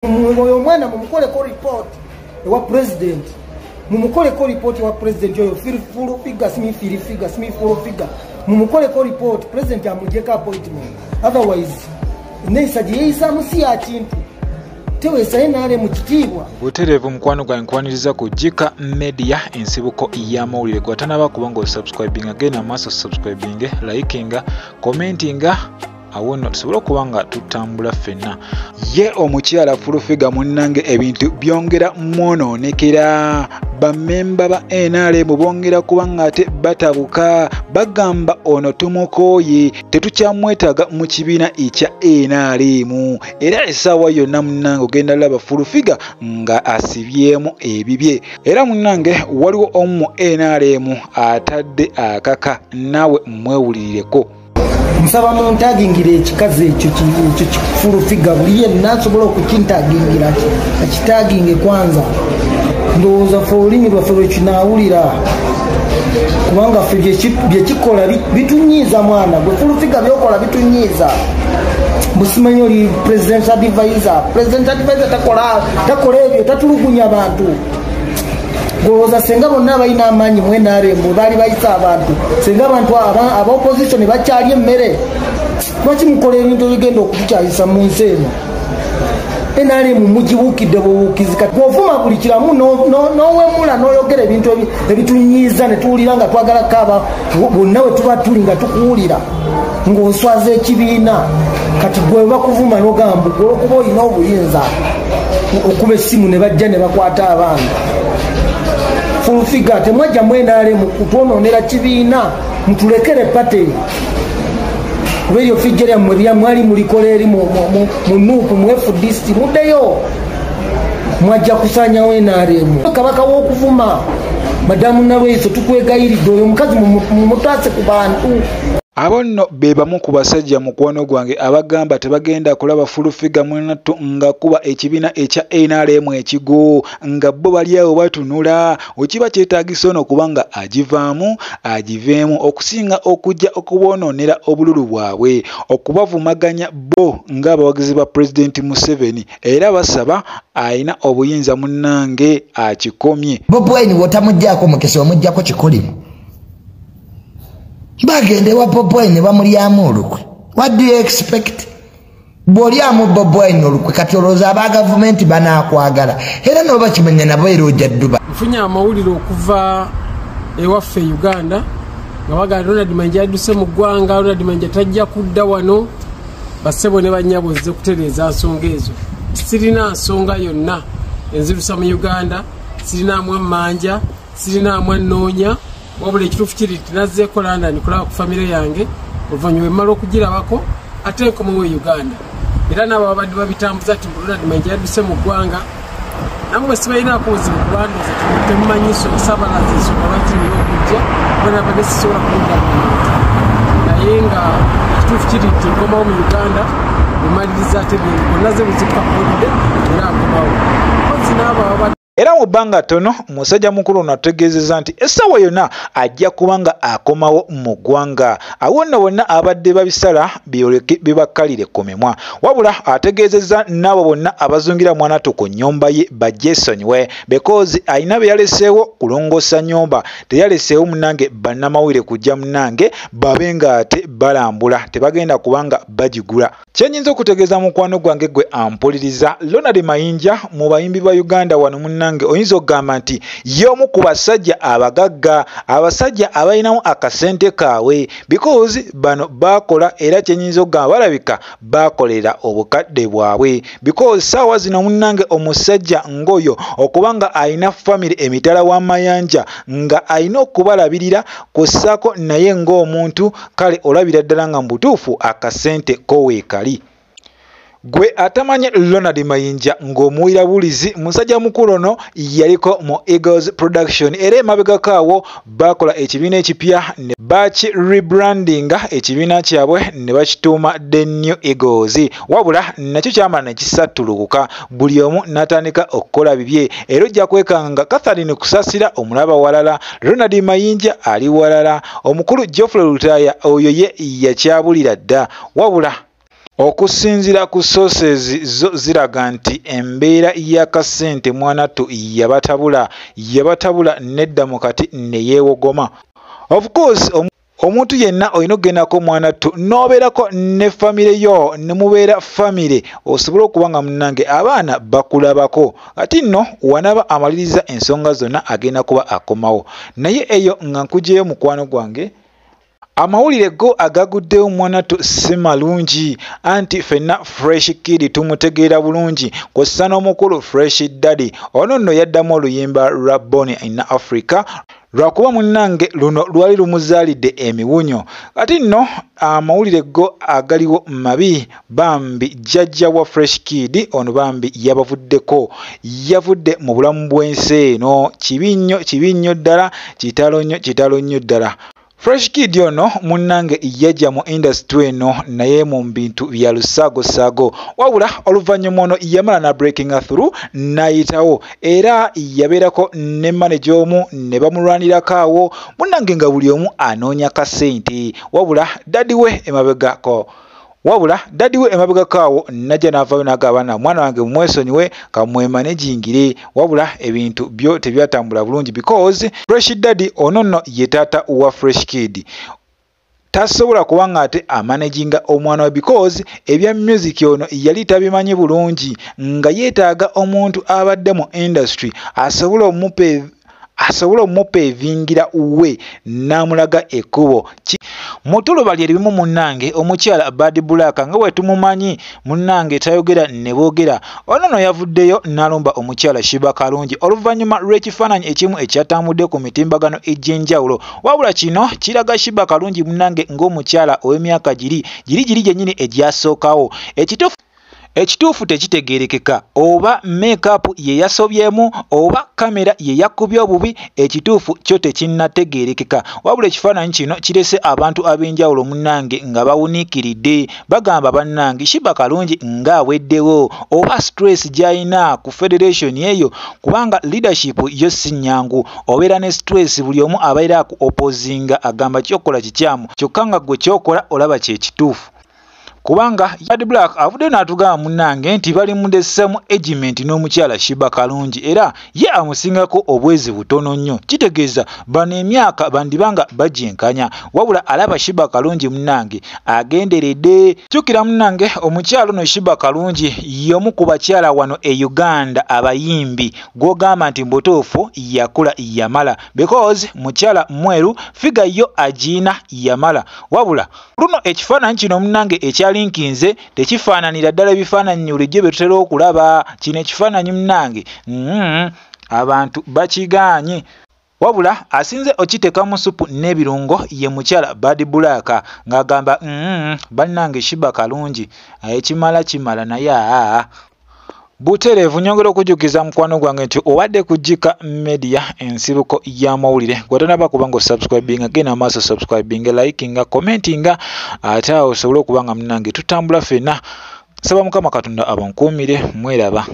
Mwana mumukole ko report wa president. Mumukole ko report wa president yo full figure simi full figure. Mumukole ko report president amujeka appointment. Otherwise nesaje yisa musiya kintu. Tewe sayinale mu kitibwa. Buterevu mukwano gwa nkwaniriza kujika media ensibuko ya mawulire kwatana bakubanga subscribing again amaso subscribing liking commenting awono tusobola kubanga tutambula fenna ye omukyala fulufiga munnange ebintu byongera mwonoonekera bamemba ba NRM bongera kubanga ate batabuka bagamba ono tumukoye tetukyamwetaaga mu kibiina ekya NRM era essaawa yonna munnange ogenda laba fulufiga nga asibyemu ebibye era munnange waliwo omu mu NRM atadde akaka naawe mwewulirireko. Musaba muntagingire ekikazi ekyo fulufiga buli yenna asobola okukintagingira akitaginge kwanza ndowooza fe olulimi lwaffe lwekinawulira kubanga ffe byekikola bitunyiiza mwana gwe fulufiga byokola bitunyiiza musimanyi oli president advisor takola ebyo tatulugunya abantu Goza senga bonna bayina amanyi mu NRM bali bayisa abantu senga abantu aba opposition bakyali emmere lwaki mukola ebintu bigenda okukyayisa mu nsi eno NRM mugibukidde buwukizika bwovuma buli kiramu n'owemula n'oyogera ebintu ebitunyiiza ne tuwulira nga twagala kaba bonna we tuba tuli nga tukuwulira ng'oswaza ekibiina kati gwe bakuvuma n'ogamba olwokuba olina obuyinza okuba essimu ne bajja ne bakwata abaana fulufiga temwajja mwenale mukutwononera kibiina mutulekere pate kubera figure ya mwali mulikoleri mu nuku mu FDC mudeyo mwajja kusanya wenaremu kabaka wokuvuma madamu nalweso tukwegayirido oyo mukazi mumutase ku bantu abonno bebamu ku basajja mukwano gwange abagamba tebagenda kulaba fulufiga mwenatu nga kuba ekibiina ekya NRM ekigo nga bo bali awo batunula okiba kyetaagisa ono kubanga agiveemu okusinga okujja okubononera obululu bwabwe okubavumaganya bo ng'abawagizi ba President Museveni era basaba ayina obuyinza munnange akikomye Bobwine wotamujjako mukese omujjako kikolimo bagende wa Bobwine bamulyamu olukwe. What do you expect? Bolyamu Bobwine olukwe katoloza aba government banakwagala era no bakimenya nabo erojja dduba mfunya amawulire okuva ewaffe Uganda nga bagala Ronald Mayinja aduse mu ggwanga Ronald Mayinja tajja kudda wano basebo ne banyaboze kutereeza nsonga ezo sirina nsonga yonna enzirusa mu Uganda sirina manja sirina noonya wabule ekituufu kiri nazzeeko London kulaba ku famire yange oluvannyuma emmala okugirabako ate nkomewo Uganda era nabo babadde babitambuza ati Ronald Mayinja yadduse mu ggwanga namwe bwe sibalinaako buzibu kubandoza temumanyiso osaabalaziiso nga bakirina okujja kubana badde sisobola kulunda muntu naye nga ekituufu kiri nti nkomawo mu Uganda emaliriza ate bonnazze buzikakuludde era akomawo kozi naabo era mu bbanga tono musajja mukulu ono ategeezezza nti essaawa yonna ajja kubanga akomawo mu ggwanga awo nno bonna abadde babisala bibakkalire komemwa wabula ategeezezza n'abo bonna abazungira mwanatu ku nnyumba ye bajjesonyiwe because ayina be yaleseewo kulongoosa nnyumba teyaleseewo munnange bannamawulire kujja munnange babe nga ate balambula tebagenda kubanga bagigula kyenyinza okutegeeza mukwano gwange gwe ampuliriza Ronald Mayinja mu bayimbi ba Uganda wano munnange oyinza okugamba nti y'omu ku basajja abagagga abasajja abalinamu akasente kaabwe because bano bakola era kyenyinza okugamba balabika bakolera obukadde bwabwe because saawa zino munnange omusajja ng'oyo okubanga ayina family emitala wa mayanja nga ayina okubalabirira kussaako naye ng'omuntu kale olabira ddala nga mu butuufu akasente koweekali gwe atamanye Ronald Mayinja ng'omuwira bulizi musajja mukulu ono yaliko mu Eagles Production era emabega kaawo bakola ekibiina ekipya ne baki rebrandinga ekibiina kyabwe ne bakituuma The New Eagles wabula nakyo kyamala ne kisattulukuka buli omu n'atandika okukola bibye era ojja kwekanga Catherine kusasira omulaba walala Ronald Mayinja ali walala omukulu Geoffrey Lutaya oyo ye yakyabulira dda wabula Okusinzira ku sources zo ziraga nti embeera y'akasente Mwanattu yabatabula nedda mu kati ne yeewogoma. Of course omuntu yenna olina okugendako Mwanattu n'obeerako ne famire yo ne mubeera famire osobola okuba nga munnange abaana bakulabako. Kati nno wanaba amaliriza ensonga zonna agenda kuba akomawo. Naye eyo nga nkujeyo mukwano gwange, amawulire go agaguddewo Mwanattu si malungi, anti fenna Fresh Kid tumutegeera bulungi kw'ossa n'omukulu Fresh Daddy. Ono nno yaddamu oluyimba lwa Born in Africa lwakuba munnange luno lwali lumuzaalidde emiwunyo. Kati nno amawulire go agaliwo mabi, bambi jjajja wa Fresh Kid ono bambi yabavuddeko, yavudde mu bulamu bw'ensi eno. Kibi nnyo ddala, kitalo nnyo ddala. Fresh Kid ono munnange yajja mu industry eno naye mu bintu bya lusaago wabula oluvannyuma ono yamala na breaking through n'ayitawo era yabeerako ne manager omu ne bamulwanirako awo munnange nga buli omu anoonya kasente wabula dadi we emabegako awo najja n'avaayo n'agamba na mwana wange mumwesonyiwe kamwemanagingire wabula ebintu byo tebyatambula bulungi because Fresh Daddy ono nno ye taata wa Fresh Kid tasobola kuba nga ate amanaginga omwana we because ebya music ono yali tabimanyi bulungi nga yeetaaga omuntu abadde mu industry asobola omupeevingira we n'amulaga ekkubo. Mutuluba lyerimu munnange omukyala Badblack nga bwe tumumanyi munnange tayogera ne boogera. Ono no yavuddeyo n'alumba omukyala Shiba Kalungi oluvannyuma lw'ekifaananyi ekimu ekyatambudde ku mitimbagano egy'enjawulo. Wabula kino kiraga Shiba Kalungi munnange ng'omukyala ow'emyaka giri gyennyini egyasookawo. Ekituufu tekitegeerekeka oba make-up ye yasobyemu oba kamera ye yakubye obubi, ekituufu kyo tekinnategeerekeka. Wabula ekifaananyi kino kirese abantu ab'enjawulo munnange nga bawuniikiridde bagamba bannange Shiba Kalungi ng'aweddewo oba stress gy'alina ku federation eyo kubanga leadership yo si nnyangu, obeera ne stress buli omu abeera ku opposinga agamba ky'okola kikyamu kyokka nga gwe ky'okola olaba kye kituufu. Kubanga Badblack avudde n'atugamba munnange nti bali mu the same agement n'omukyala Shiba Kalungi era ye amusingako obwezi butono nnyo. Kitegeeza bano emyaka bandibanga bajjenkanya wabula alaba Shiba Kalungi munnange agenderedde. Kyukira munnange omukyala ono Shiba Kalungi y'omu ku bakyala wano e Uganda abayimbi gw'ogamba nti mbutuufu yakula yamala because mukyala mweru figa yo agiina yamala wabula luno ekifaananyi kino munnange ekyalinkinze tekifaananira ddala ebifaananyi bulijjo bye tutera okulaba. Kino ekifaananyi munnange abantu bakigaanye wabula asinze okiteeka mu supu n'ebirungo ye mukyala Badblack ng'agamba bannange Shiba Kalungi kimala naye butereevu. Nyongera okujjukiza mukwano gwange nti obadde kujjika media ensibuko y'amawulire gwatanaba kuba nga osubscribinga genda maaso subscribinga likinga commentinga ate awo osobole okuba nga munnange tutambula ffenna. Saba Mukama Katonda abankuumire mweraba.